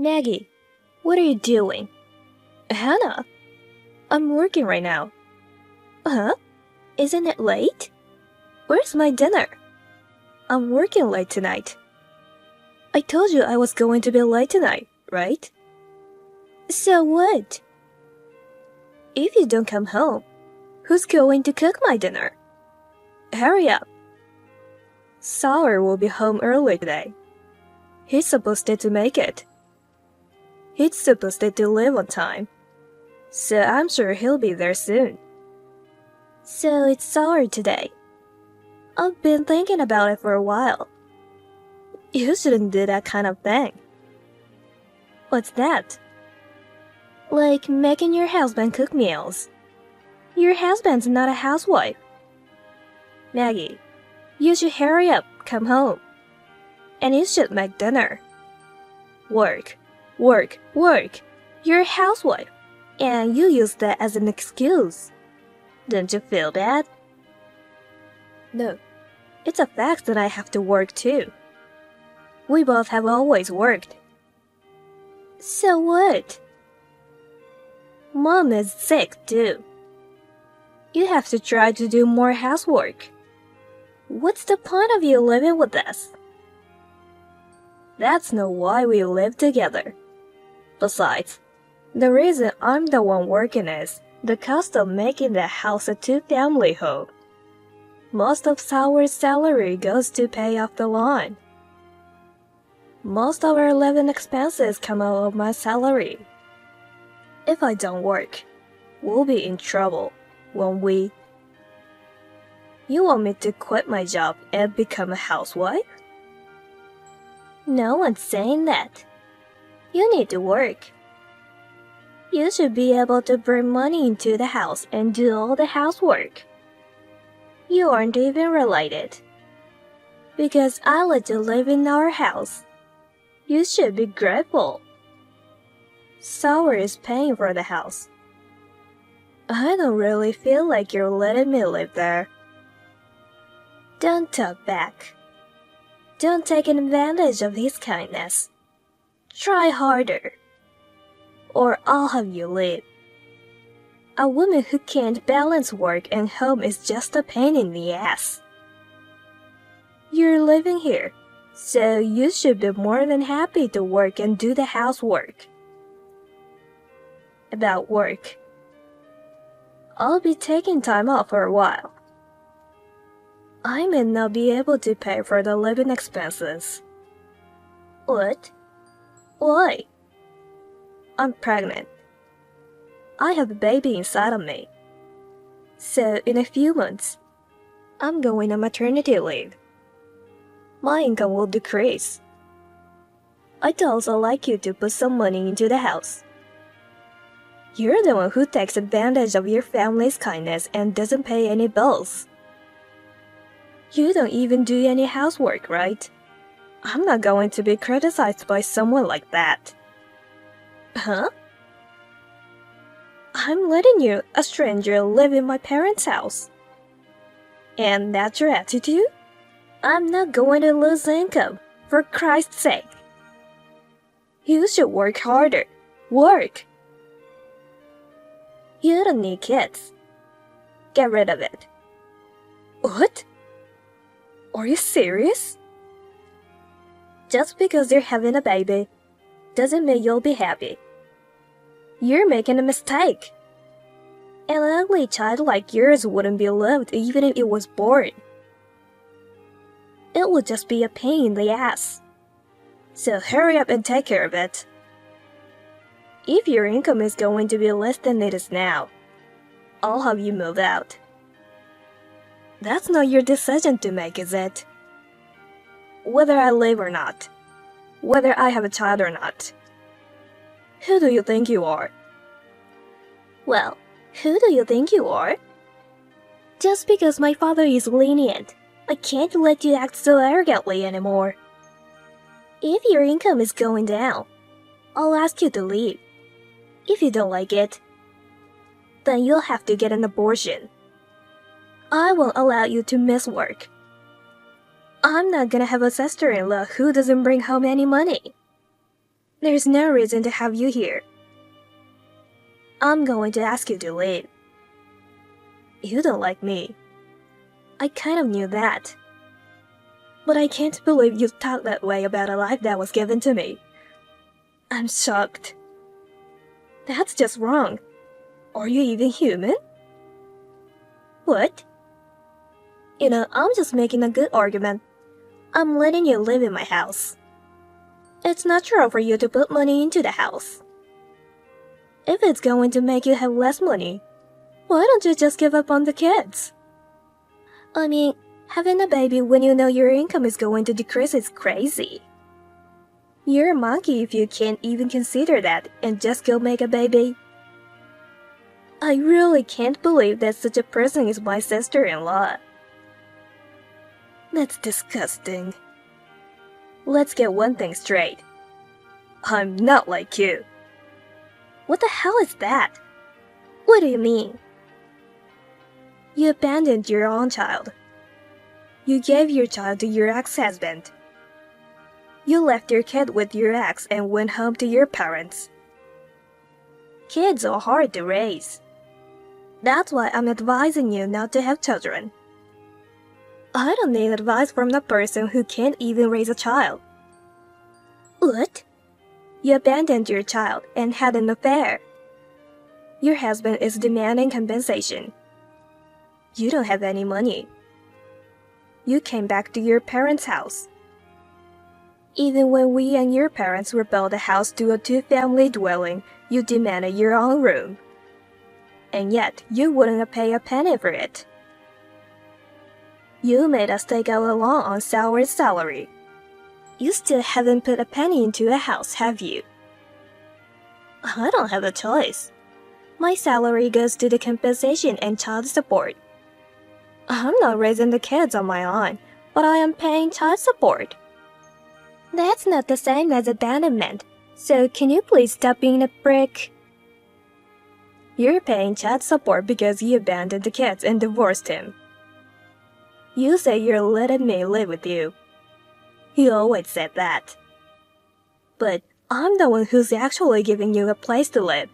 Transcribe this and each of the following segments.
Maggie, what are you doing? Hannah, I'm working right now. Huh? Isn't it late? Where's my dinner? I'm working late tonight. I told you I was going to be late tonight, right? So what? If you don't come home, who's going to cook my dinner? Hurry up. Sawyer will be home early today. He's supposed to make it. He's supposed to leave on time. So I'm sure he'll be there soon. So it's Sawyer today. I've been thinking about it for a while. You shouldn't do that kind of thing. What's that? Like making your husband cook meals. Your husband's not a housewife. Maggie, you should hurry up, come home. And you should make dinner. Work, work, work. You're a housewife, and you use that as an excuse. Don't you feel bad? No, it's a fact that I have to work too. We both have always worked. So what? Mom is sick too. You have to try to do more housework. What's the point of you living with us? That's not why we live together. Besides, the reason I'm the one working is the cost of making the house a two-family home. Most of Sawyer's salary goes to pay off the loan. Most of our living expenses come out of my salary. If I don't work, we'll be in trouble, won't we? You want me to quit my job and become a housewife? No one's saying that. You need to work. You should be able to bring money into the house and do all the housework. You aren't even related. Because I let you live in our house. You should be grateful. Sawyer is paying for the house. I don't really feel like you're letting me live there. Don't talk back. Don't take advantage of his kindness. Try harder. Or I'll have you leave. A woman who can't balance work and home is just a pain in the ass. You're living here, so you should be more than happy to work and do the housework. About work. I'll be taking time off for a while. I may not be able to pay for the living expenses. What? Why? I'm pregnant. I have a baby inside of me. So in a few months, I'm going on maternity leave. My income will decrease. I'd also like you to put some money into the house. You're the one who takes advantage of your family's kindness and doesn't pay any bills. You don't even do any housework, right? I'm not going to be criticized by someone like that. Huh? I'm letting you, a stranger, live in my parents' house. And that's your attitude? I'm not going to lose income, for Christ's sake. You should work harder. Work! You don't need kids. Get rid of it. What? Are you serious? Just because you're having a baby doesn't mean you'll be happy. You're making a mistake. An ugly child like yours wouldn't be loved even if it was born. It would just be a pain in the ass. So hurry up and take care of it. If your income is going to be less than it is now, I'll have you move out. That's not your decision to make, is it? Whether I live or not. Whether I have a child or not. Who do you think you are? Well, who do you think you are? Just because my father is lenient, I can't let you act so arrogantly anymore. If your income is going down, I'll ask you to leave. If you don't like it, then you'll have to get an abortion. I won't allow you to miss work. I'm not gonna have a sister-in-law who doesn't bring home any money. There's no reason to have you here. I'm going to ask you to leave. You don't like me. I kind of knew that. But I can't believe you talk that way about a life that was given to me. I'm shocked. That's just wrong. Are you even human? What? I'm just making a good argument. I'm letting you live in my house. It's natural for you to put money into the house. If it's going to make you have less money, why don't you just give up on the kids? I mean, having a baby when you know your income is going to decrease is crazy. You're a monkey if you can't even consider that and just go make a baby. I really can't believe that such a person is my sister-in-law. That's disgusting. Let's get one thing straight. I'm not like you. What the hell is that? What do you mean? You abandoned your own child. You gave your child to your ex-husband. You left your kid with your ex and went home to your parents. Kids are hard to raise. That's why I'm advising you not to have children. I don't need advice from the person who can't even raise a child. What? You abandoned your child and had an affair. Your husband is demanding compensation. You don't have any money. You came back to your parents' house. Even when we and your parents rebuilt the house to a two-family dwelling, you demanded your own room. And yet, you wouldn't pay a penny for it. You made us take out a loan on Sour's salary. You still haven't put a penny into a house, have you? I don't have a choice. My salary goes to the compensation and child support. I'm not raising the kids on my own, but I am paying child support. That's not the same as abandonment, so can you please stop being a prick? You're paying child support because you abandoned the kids and divorced him. You say you're letting me live with you. You always said that. But I'm the one who's actually giving you a place to live.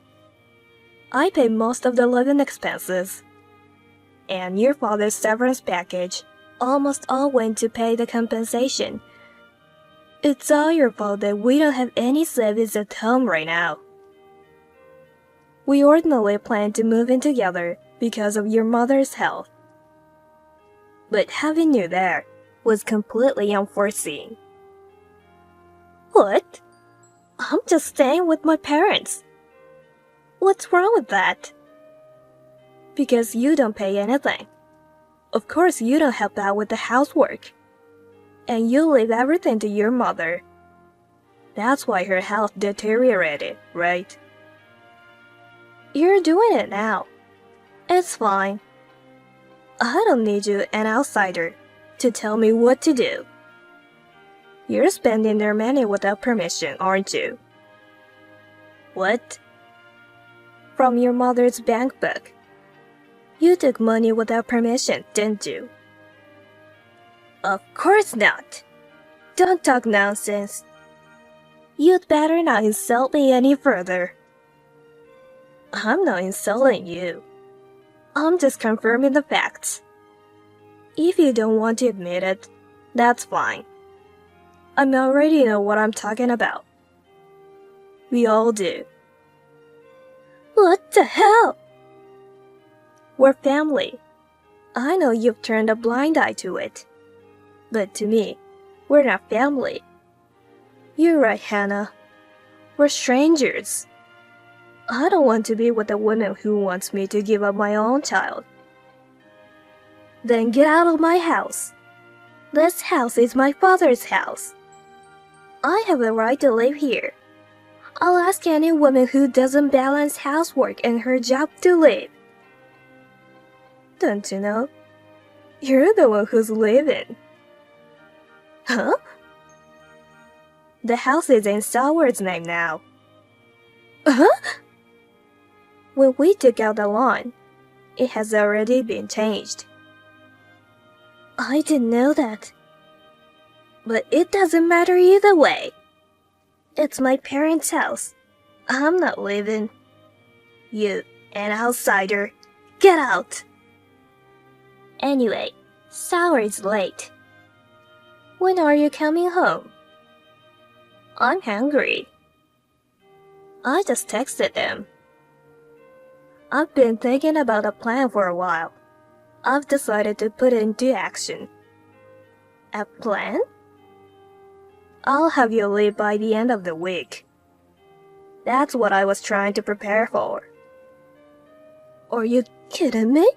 I pay most of the living expenses. And your father's severance package almost all went to pay the compensation. It's all your fault that we don't have any savings at home right now. We ordinarily planned to move in together because of your mother's health. But having you there was completely unforeseen. What? I'm just staying with my parents. What's wrong with that? Because you don't pay anything. Of course you don't help out with the housework. And you leave everything to your mother. That's why her health deteriorated, right? You're doing it now. It's fine. I don't need you, an outsider, to tell me what to do. You're spending their money without permission, aren't you? What? From your mother's bank book. You took money without permission, didn't you? Of course not. Don't talk nonsense. You'd better not insult me any further. I'm not insulting you. I'm just confirming the facts. If you don't want to admit it, that's fine. I already know what I'm talking about. We all do. What the hell? We're family. I know you've turned a blind eye to it. But to me, we're not family. You're right, Hannah. We're strangers. I don't want to be with a woman who wants me to give up my own child. Then get out of my house. This house is my father's house. I have a right to live here. I'll ask any woman who doesn't balance housework and her job to leave. Don't you know? You're the one who's leaving. Huh? The house is in Sour's name now. Huh? When we took out the loan, it has already been changed. I didn't know that. But it doesn't matter either way. It's my parents' house. I'm not leaving. You, an outsider, get out! Anyway, Sour is late. When are you coming home? I'm hungry. I just texted them. I've been thinking about a plan for a while. I've decided to put it into action. A plan? I'll have you leave by the end of the week. That's what I was trying to prepare for. Are you kidding me?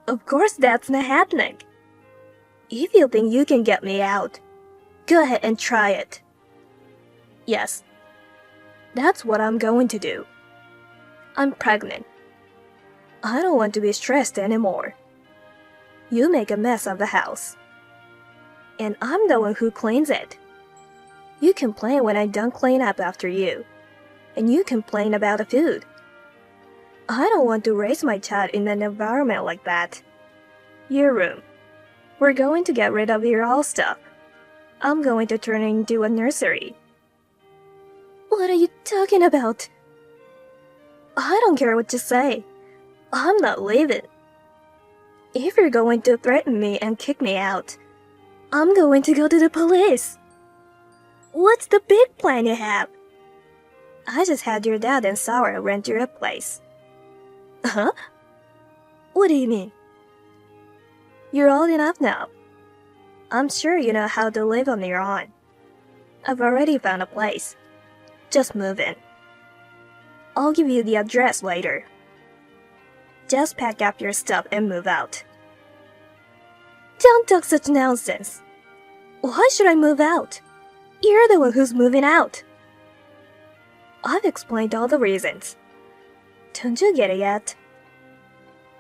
Of course that's not happening. If you think you can get me out, go ahead and try it. Yes, that's what I'm going to do. I'm pregnant. I don't want to be stressed anymore. You make a mess of the house. And I'm the one who cleans it. You complain when I don't clean up after you. And you complain about the food. I don't want to raise my child in an environment like that. Your room. We're going to get rid of your old stuff. I'm going to turn it into a nursery. What are you talking about? I don't care what you say. I'm not leaving. If you're going to threaten me and kick me out, I'm going to go to the police. What's the big plan you have? I just had your dad and Sour rent your place. Huh? What do you mean? You're old enough now. I'm sure you know how to live on your own. I've already found a place. Just move in. I'll give you the address later. Just pack up your stuff and move out. Don't talk such nonsense. Why should I move out? You're the one who's moving out. I've explained all the reasons. Don't you get it yet?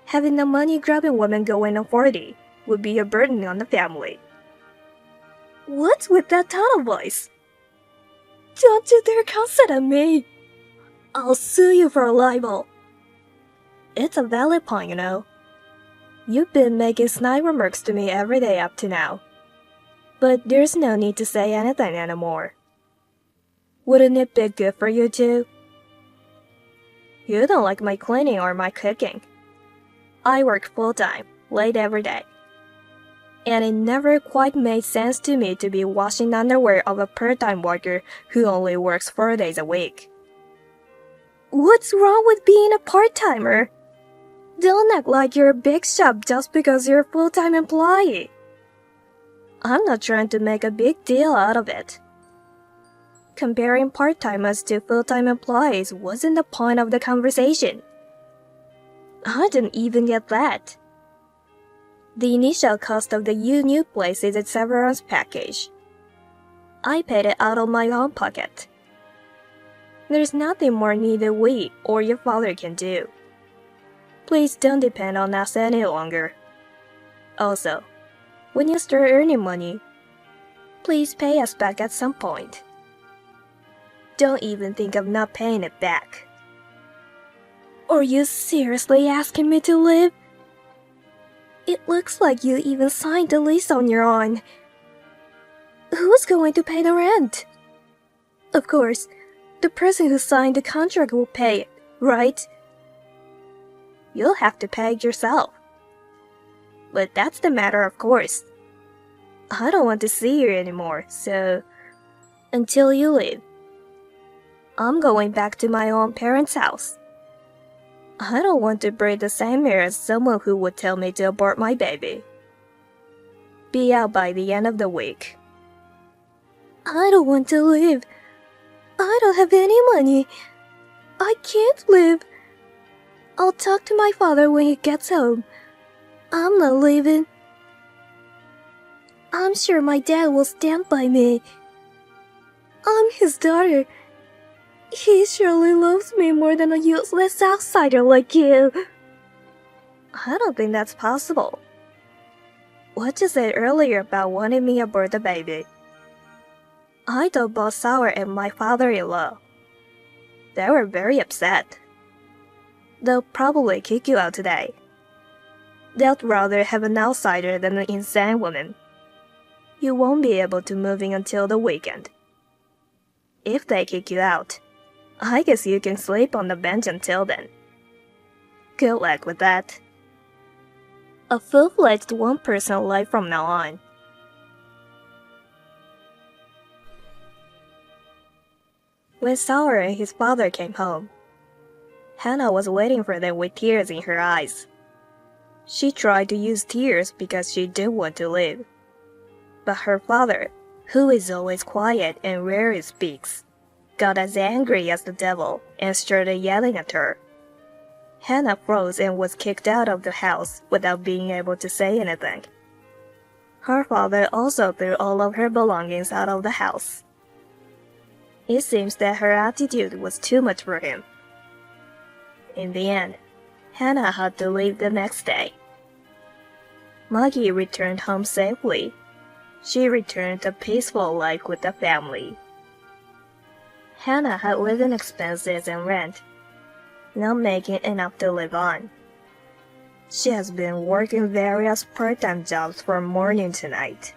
Having a money-grabbing woman going on 40 would be a burden on the family. What's with that tone of voice? Don't you dare cuss at me! I'll sue you for libel. It's a valid point, you know. You've been making snide remarks to me every day up to now. But there's no need to say anything anymore. Wouldn't it be good for you too? You don't like my cleaning or my cooking. I work full-time, late every day. And it never quite made sense to me to be washing underwear of a part-time worker who only works 4 days a week. What's wrong with being a part-timer? Don't act like you're a big shot just because you're a full-time employee. I'm not trying to make a big deal out of it. Comparing part-timers to full-time employees wasn't the point of the conversation. I didn't even get that. The initial cost of the new place is a severance package. I paid it out of my own pocket. There's nothing more neither we or your father can do. Please don't depend on us any longer. Also, when you start earning money, please pay us back at some point. Don't even think of not paying it back. Are you seriously asking me to leave? It looks like you even signed the lease on your own. Who's going to pay the rent? Of course, the person who signed the contract will pay it, right? You'll have to pay it yourself. But that's the matter, of course. I don't want to see you anymore, so until you leave, I'm going back to my own parents' house. I don't want to breathe the same air as someone who would tell me to abort my baby. Be out by the end of the week. I don't want to leave. I don't have any money. I can't leave. I'll talk to my father when he gets home. I'm not leaving. I'm sure my dad will stand by me. I'm his daughter. He surely loves me more than a useless outsider like you. I don't think that's possible. What you said earlier about wanting me aboard the baby. I told both Sour and my father-in-law. They were very upset. They'll probably kick you out today. They'd rather have an outsider than an insane woman. You won't be able to move in until the weekend. if they kick you out. I guess you can sleep on the bench until then. Good luck with that. A full-fledged one-person life from now on. When Sauer and his father came home, Hannah was waiting for them with tears in her eyes. She tried to use tears because she didn't want to leave. But her father, who is always quiet and rarely speaks, got as angry as the devil and started yelling at her. Hannah froze and was kicked out of the house without being able to say anything. Her father also threw all of her belongings out of the house. It seems that her attitude was too much for him. In the end, Hannah had to leave the next day. Maggie returned home safely. She returned to a peaceful life with the family. Hannah had living expenses and rent, not making enough to live on. She has been working various part-time jobs from morning to night.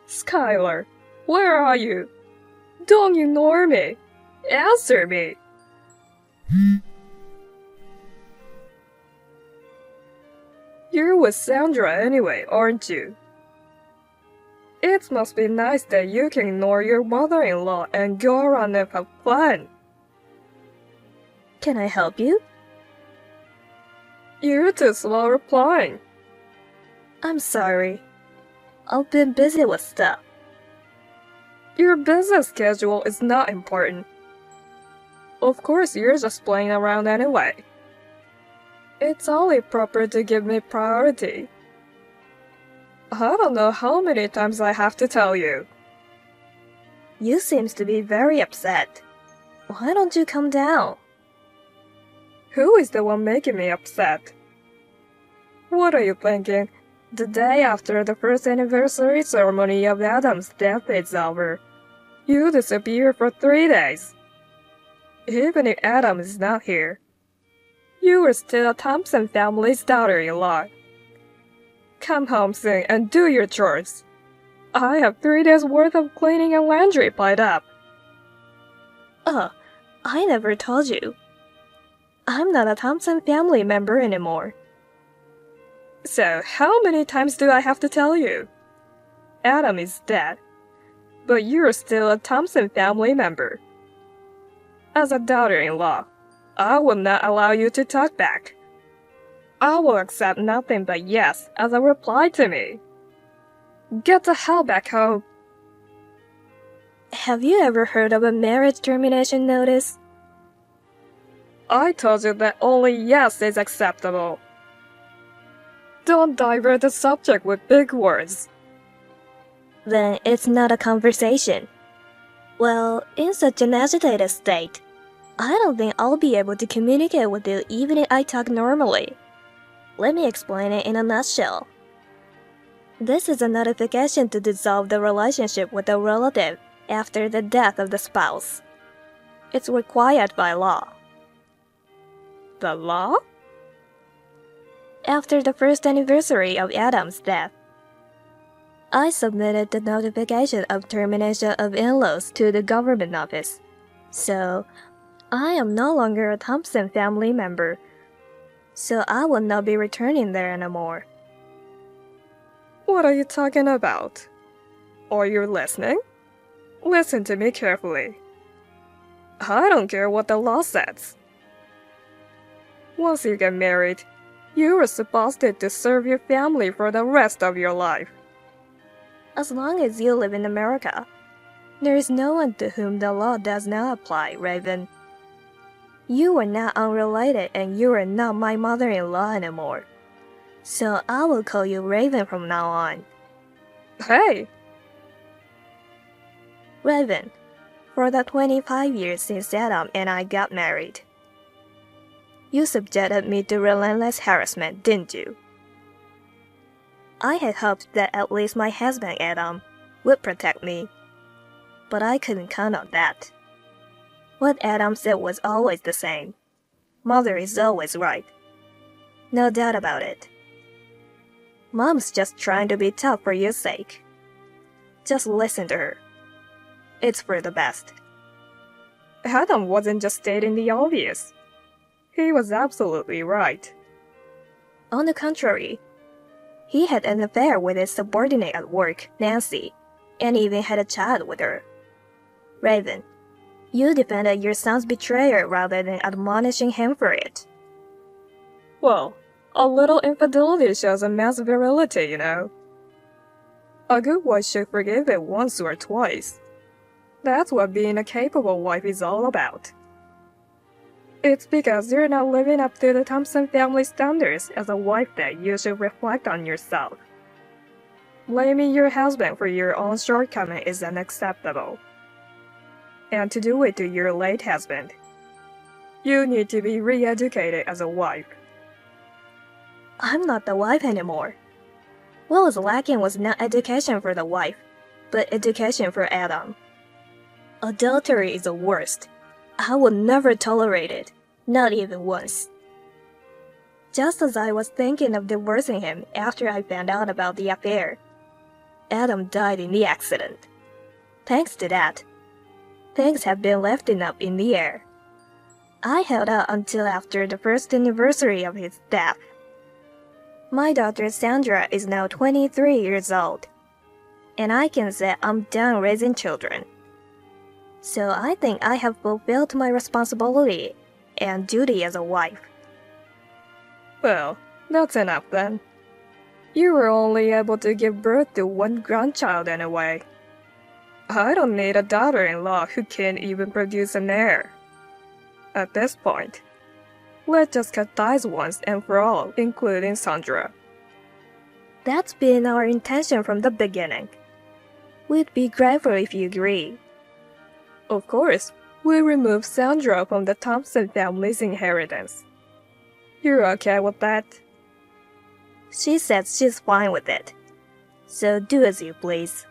Skylar, where are you? Don't ignore me. Answer me. You're with Sandra anyway, aren't you? It must be nice that you can ignore your mother-in-law and go around and have fun. Can I help you? You're too slow replying. I'm sorry. I've been busy with stuff. Your business schedule is not important. Of course, you're just playing around anyway. It's only proper to give me priority. I don't know how many times I have to tell you. You seem to be very upset. Why don't you calm down? Who is the one making me upset? What are you thinking? The day after the first anniversary ceremony of Adam's death is over, you disappear for 3 days. Even if Adam is not here, you are still a Thompson family's daughter-in-law. Come home soon and do your chores. I have 3 days worth of cleaning and laundry piled up. I never told you. I'm not a Thompson family member anymore. So, how many times do I have to tell you? Adam is dead, but you're still a Thompson family member. As a daughter-in-law, I will not allow you to talk back. I will accept nothing but yes as a reply to me. Get the hell back home. Have you ever heard of a marriage termination notice? I told you that only yes is acceptable. Don't divert the subject with big words. Then it's not a conversation. Well, in such an agitated state, I don't think I'll be able to communicate with you even if I talk normally. Let me explain it in a nutshell. This is a notification to dissolve the relationship with a relative after the death of the spouse. It's required by law. The law? After the first anniversary of Adam's death, I submitted the notification of termination of in-laws to the government office. So, I am no longer a Thompson family member. So I will not be returning there anymore. What are you talking about? Are you listening? Listen to me carefully. I don't care what the law says. Once you get married, you are supposed to serve your family for the rest of your life. As long as you live in America, there is no one to whom the law does not apply, Raven. You are not unrelated and you are not my mother-in-law anymore. So I will call you Raven from now on. Hey! Raven, for the 25 years since Adam and I got married, you subjected me to relentless harassment, didn't you? I had hoped that at least my husband Adam would protect me, but I couldn't count on that. What Adam said was always the same. Mother is always right. No doubt about it. Mom's just trying to be tough for your sake. Just listen to her. It's for the best. Adam wasn't just stating the obvious. He was absolutely right. On the contrary, he had an affair with his subordinate at work, Nancy, and even had a child with her. Raven, you defended your son's betrayal rather than admonishing him for it. Well, a little infidelity shows a man's virility, you know. A good wife should forgive it once or twice. That's what being a capable wife is all about. It's because you're not living up to the Thompson family standards as a wife that you should reflect on yourself. Blaming your husband for your own shortcoming is unacceptable. And to do it to your late husband, you need to be re-educated as a wife. I'm not the wife anymore. What was lacking was not education for the wife, but education for Adam. Adultery is the worst. I would never tolerate it, not even once. Just as I was thinking of divorcing him after I found out about the affair, Adam died in the accident. Thanks to that, things have been left up in the air. I held out until after the first anniversary of his death. My daughter Sandra is now 23 years old, and I can say I'm done raising children. So I think I have fulfilled my responsibility and duty as a wife. Well, that's enough then. You were only able to give birth to one grandchild anyway. I don't need a daughter-in-law who can't even produce an heir. At this point, let's just cut ties once and for all, including Sandra. That's been our intention from the beginning. We'd be grateful if you agree. Of course, we removed Sandra from the Thompson family's inheritance. You're okay with that? She says she's fine with it. So do as you please.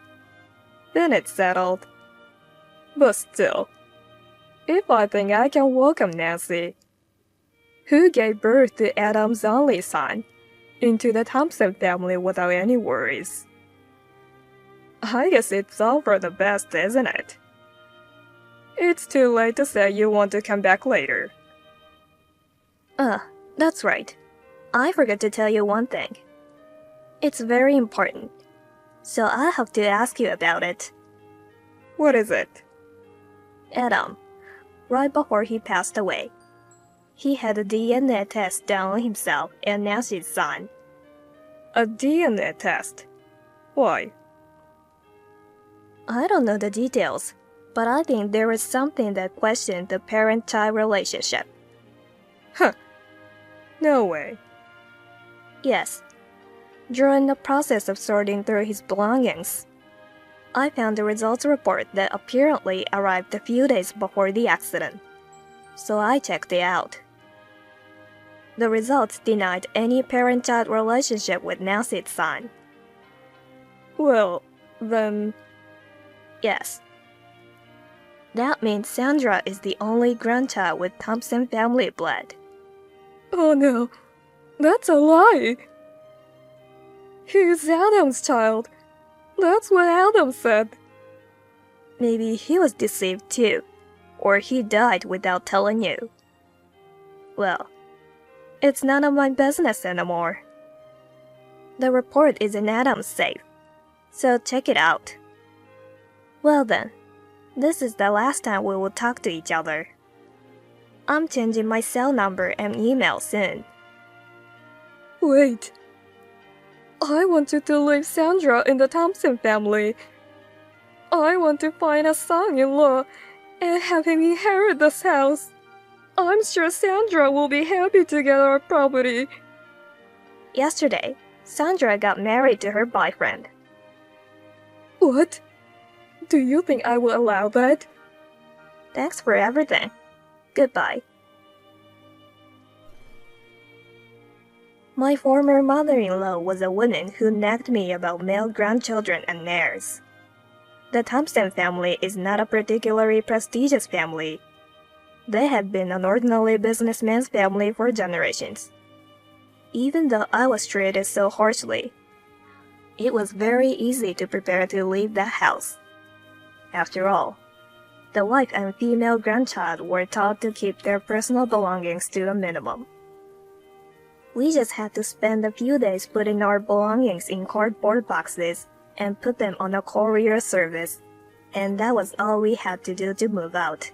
Then it's settled. But still, if I think I can welcome Nancy, who gave birth to Adam's only son, into the Thompson family without any worries, I guess it's all for the best, isn't it? It's too late to say you want to come back later. That's right. I forgot to tell you one thing. It's very important, so I have to ask you about it. What is it? Adam, right before he passed away, he had a DNA test done on himself and Nancy's son. A DNA test? Why? I don't know the details, but I think there was something that questioned the parent-child relationship. Huh. No way. Yes. During the process of sorting through his belongings, I found the results report that apparently arrived a few days before the accident, so I checked it out. The results denied any parent-child relationship with Nancy's son. Well, then... Yes. That means Sandra is the only grandchild with Thompson family blood. Oh no, that's a lie. He's Adam's child. That's what Adam said. Maybe he was deceived too, or he died without telling you. Well, it's none of my business anymore. The report is in Adam's safe, so check it out. Well then, this is the last time we will talk to each other. I'm changing my cell number and email soon. Wait. I want you to leave Sandra in the Thompson family. I want to find a son-in-law and have him inherit this house. I'm sure Sandra will be happy to get our property. Yesterday, Sandra got married to her boyfriend. What? Do you think I will allow that? Thanks for everything. Goodbye. My former mother-in-law was a woman who nagged me about male grandchildren and heirs. The Thompson family is not a particularly prestigious family, They had been an ordinary businessman's family for generations. Even though I was treated so harshly, it was very easy to prepare to leave that house. After all, the wife and female grandchild were taught to keep their personal belongings to a minimum. We just had to spend a few days putting our belongings in cardboard boxes and put them on a courier service, and that was all we had to do to move out.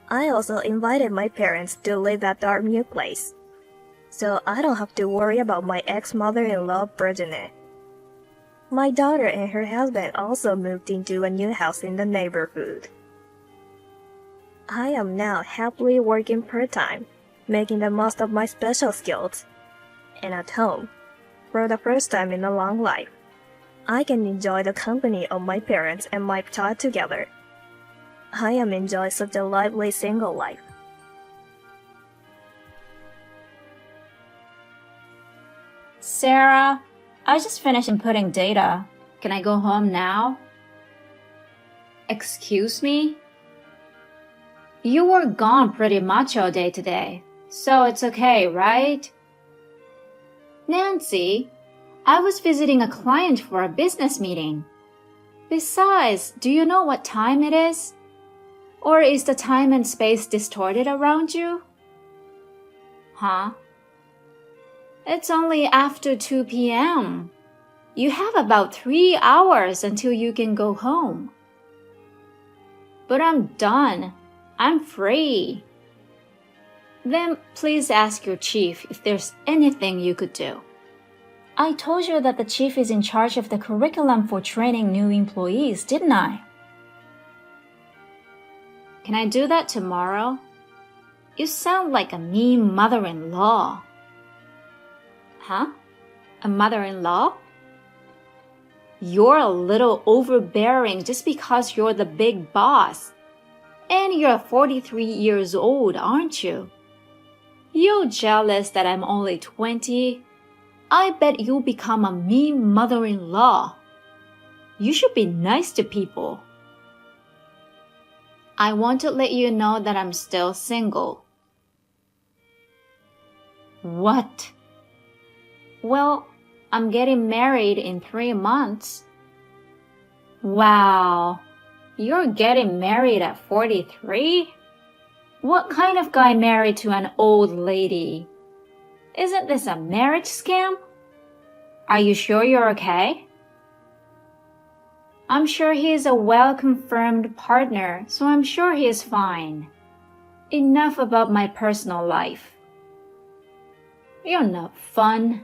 I also invited my parents to live at our new place, so I don't have to worry about my ex-mother-in-law Virginie. My daughter and her husband also moved into a new house in the neighborhood. I am now happily working part-time, making the most of my special skills. And at home, for the first time in a long life, I can enjoy the company of my parents and my child together. I am enjoying such a lively single life. Sarah, I just finished inputting data. Can I go home now? Excuse me? You were gone pretty much all day today, so it's okay, right? Nancy, I was visiting a client for a business meeting. Besides, do you know what time it is? Or is the time and space distorted around you? Huh? It's only after 2 p.m. You have about 3 hours until you can go home. But I'm done. I'm free. Then please ask your chief if there's anything you could do. I told you that the chief is in charge of the curriculum for training new employees, didn't I? Can I do that tomorrow? You sound like a mean mother-in-law. Huh? A mother-in-law? You're a little overbearing just because you're the big boss. And you're 43 years old, aren't you? You're jealous that I'm only 20. I bet you'll become a mean mother-in-law. You should be nice to people. I want to let you know that I'm still single. What? Well, I'm getting married in 3 months. Wow, you're getting married at 43? What kind of guy married to an old lady? Isn't this a marriage scam? Are you sure you're okay? I'm sure he is a well-confirmed partner, so I'm sure he is fine. Enough about my personal life. You're not fun.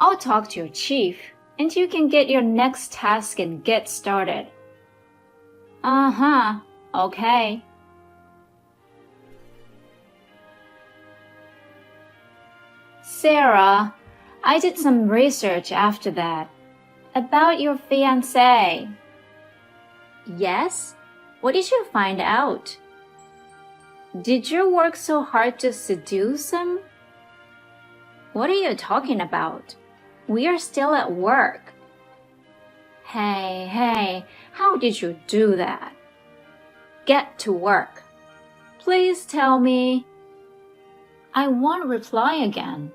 I'll talk to your chief, and you can get your next task and get started. Uh-huh, okay. Sarah, I did some research after that. About your fiancé. Yes? What did you find out? Did you work so hard to seduce him? What are you talking about? We are still at work. Hey, how did you do that? Get to work. Please tell me. I won't reply again.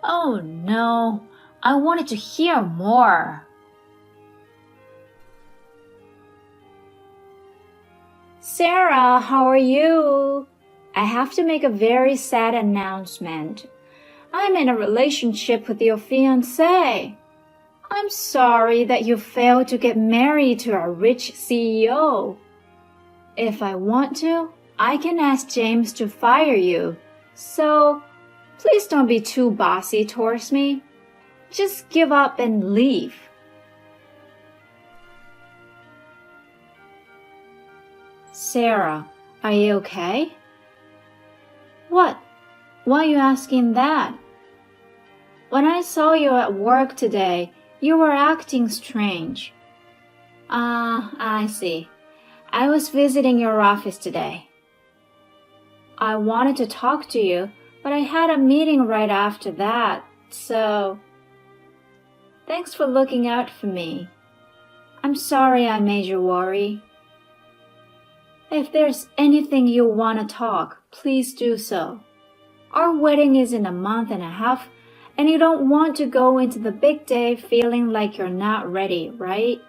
Oh no, I wanted to hear more. Sarah, how are you? I have to make a very sad announcement. I'm in a relationship with your fiancé. I'm sorry that you failed to get married to a rich CEO. If I want to, I can ask James to fire you. So, please don't be too bossy towards me. Just give up and leave. Sarah, are you okay? What? Why are you asking that? When I saw you at work today, you were acting strange. I see. I was visiting your office today. I wanted to talk to you, but I had a meeting right after that, so... Thanks for looking out for me. I'm sorry I made you worry. If there's anything you want to talk, please do so. Our wedding is in a month and a half, and you don't want to go into the big day feeling like you're not ready, right?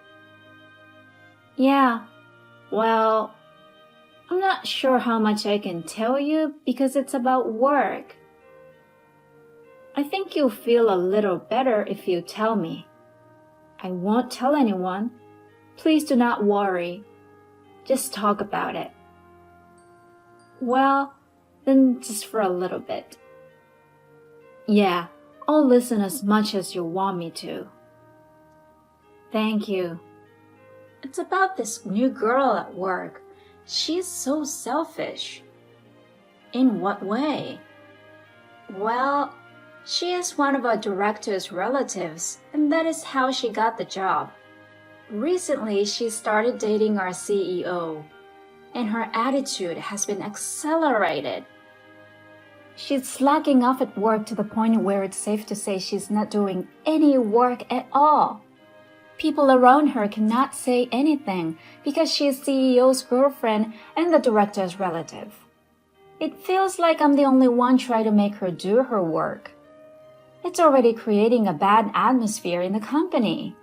Yeah, well, I'm not sure how much I can tell you because it's about work. I think you'll feel a little better if you tell me. I won't tell anyone. Please do not worry. Just talk about it. Well, then just for a little bit. Yeah, I'll listen as much as you want me to. Thank you. It's about this new girl at work. She's so selfish. In what way? Well, she is one of our director's relatives, and that is how she got the job. Recently, she started dating our CEO, and her attitude has been accelerated. She's slacking off at work to the point where it's safe to say she's not doing any work at all. People around her cannot say anything because she is CEO's girlfriend and the director's relative. It feels like I'm the only one trying to make her do her work. It's already creating a bad atmosphere in the company.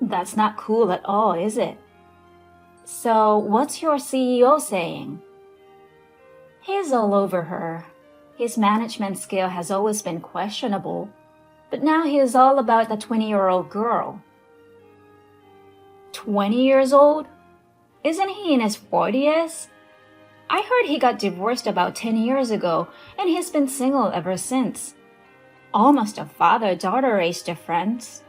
That's not cool at all, is it? So what's your CEO saying? He's all over her. His management skill has always been questionable, but now he is all about the 20-year-old girl. 20 years old? Isn't he in his 40s? I heard he got divorced about 10 years ago, and he's been single ever since. Almost a father-daughter age difference.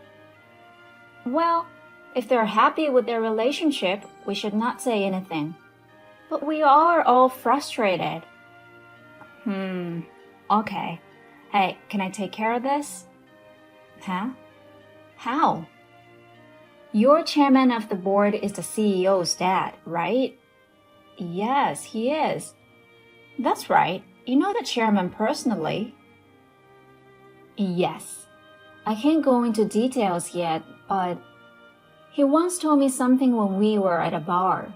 Well, if they're happy with their relationship, we should not say anything. But we are all frustrated. Okay. Hey, can I take care of this? Huh? How? Your chairman of the board is the CEO's dad, right? Yes, he is. That's right. You know the chairman personally? Yes. I can't go into details yet, but he once told me something when we were at a bar.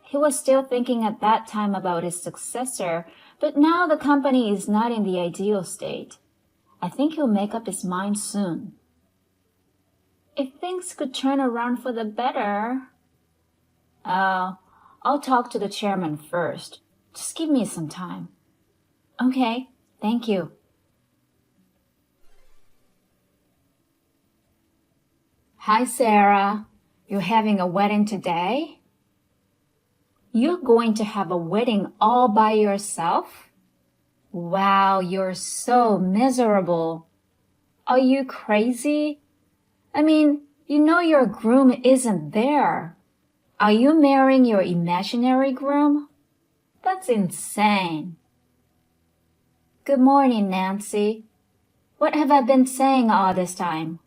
He was still thinking at that time about his successor, but now the company is not in the ideal state. I think he'll make up his mind soon. If things could turn around for the better... I'll talk to the chairman first. Just give me some time. Okay, thank you. Hi, Sarah. You're having a wedding today? You're going to have a wedding all by yourself? Wow, you're so miserable. Are you crazy? I mean, you know your groom isn't there. Are you marrying your imaginary groom? That's insane. Good morning, Nancy. What have I been saying all this time?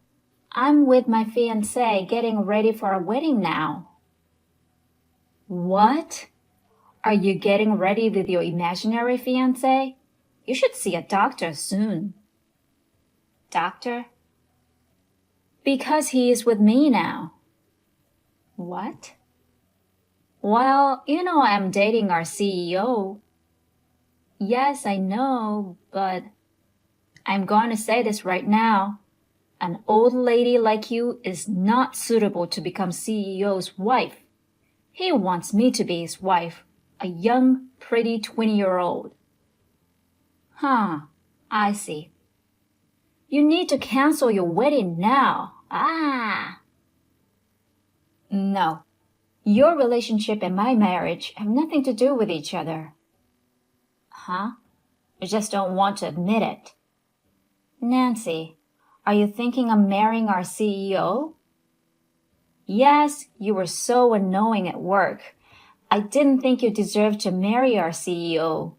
I'm with my fiancé getting ready for a wedding now. What? Are you getting ready with your imaginary fiancé? You should see a doctor soon. Doctor? Because he is with me now. What? Well, you know I'm dating our CEO. Yes, I know, but I'm going to say this right now. An old lady like you is not suitable to become CEO's wife. He wants me to be his wife, a young, pretty 20-year-old. Huh, I see. You need to cancel your wedding now. No. Your relationship and my marriage have nothing to do with each other. Huh? You just don't want to admit it. Nancy, are you thinking of marrying our CEO? Yes, you were so annoying at work. I didn't think you deserved to marry our CEO.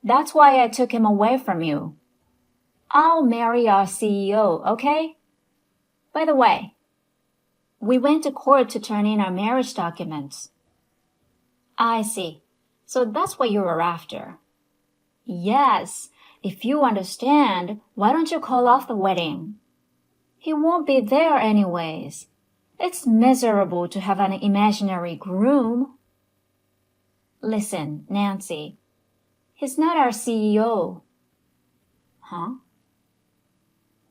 That's why I took him away from you. I'll marry our CEO, okay? By the way, we went to court to turn in our marriage documents. I see. So that's what you were after. Yes. If you understand, why don't you call off the wedding? He won't be there anyways. It's miserable to have an imaginary groom. Listen, Nancy, he's not our CEO. Huh?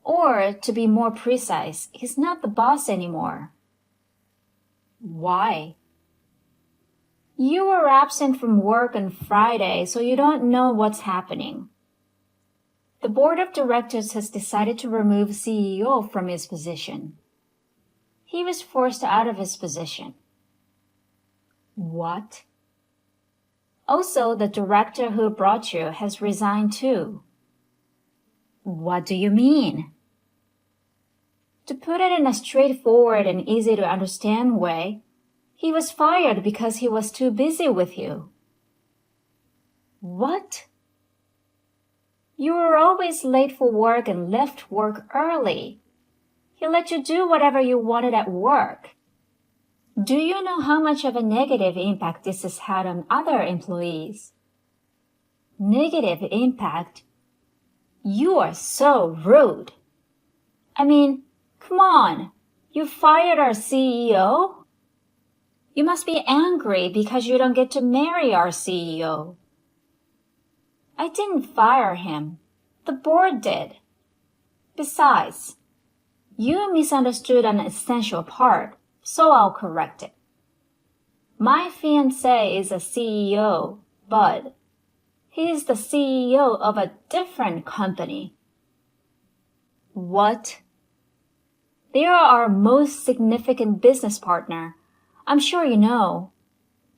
Or, to be more precise, he's not the boss anymore. Why? You were absent from work on Friday, so you don't know what's happening. The board of directors has decided to remove CEO from his position. He was forced out of his position. What? Also, the director who brought you has resigned too. What do you mean? To put it in a straightforward and easy to understand way, he was fired because he was too busy with you. What? You were always late for work and left work early. He let you do whatever you wanted at work. Do you know how much of a negative impact this has had on other employees? Negative impact? You are so rude. I mean, come on, you fired our CEO? You must be angry because you don't get to marry our CEO. I didn't fire him. The board did. Besides, you misunderstood an essential part, so I'll correct it. My fiancé is a CEO, but he is the CEO of a different company. What? They are our most significant business partner. I'm sure you know.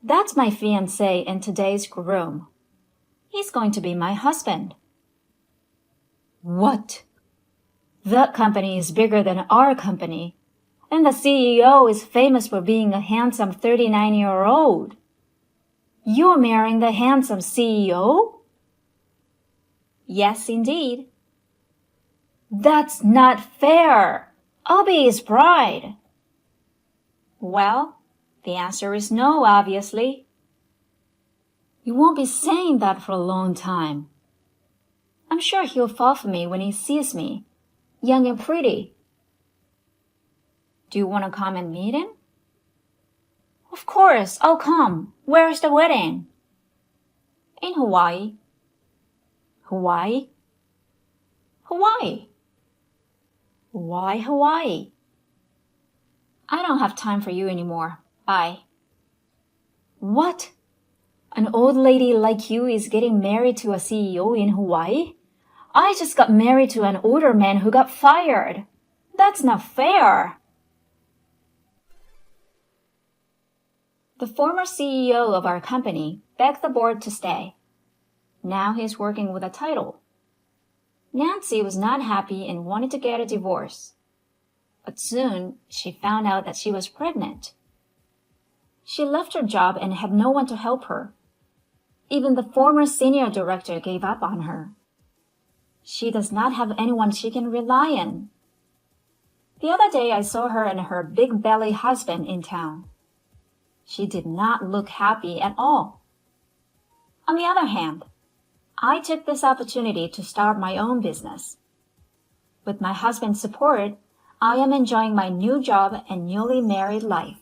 That's my fiancé and today's groom. He's going to be my husband. What? That company is bigger than our company, and the CEO is famous for being a handsome 39-year-old. You're marrying the handsome CEO? Yes, indeed. That's not fair. I'll be his bride. Well, the answer is no, obviously. You won't be saying that for a long time. I'm sure he'll fall for me when he sees me, young and pretty. Do you want to come and meet him? Of course, I'll come. Where's the wedding? In Hawaii. Hawaii? Hawaii. Why Hawaii? I don't have time for you anymore. Bye. What? An old lady like you is getting married to a CEO in Hawaii? I just got married to an older man who got fired. That's not fair. The former CEO of our company begged the board to stay. Now he's working with a title. Nancy was not happy and wanted to get a divorce. But soon she found out that she was pregnant. She left her job and had no one to help her. Even the former senior director gave up on her. She does not have anyone she can rely on. The other day I saw her and her big belly husband in town. She did not look happy at all. On the other hand, I took this opportunity to start my own business. With my husband's support, I am enjoying my new job and newly married life.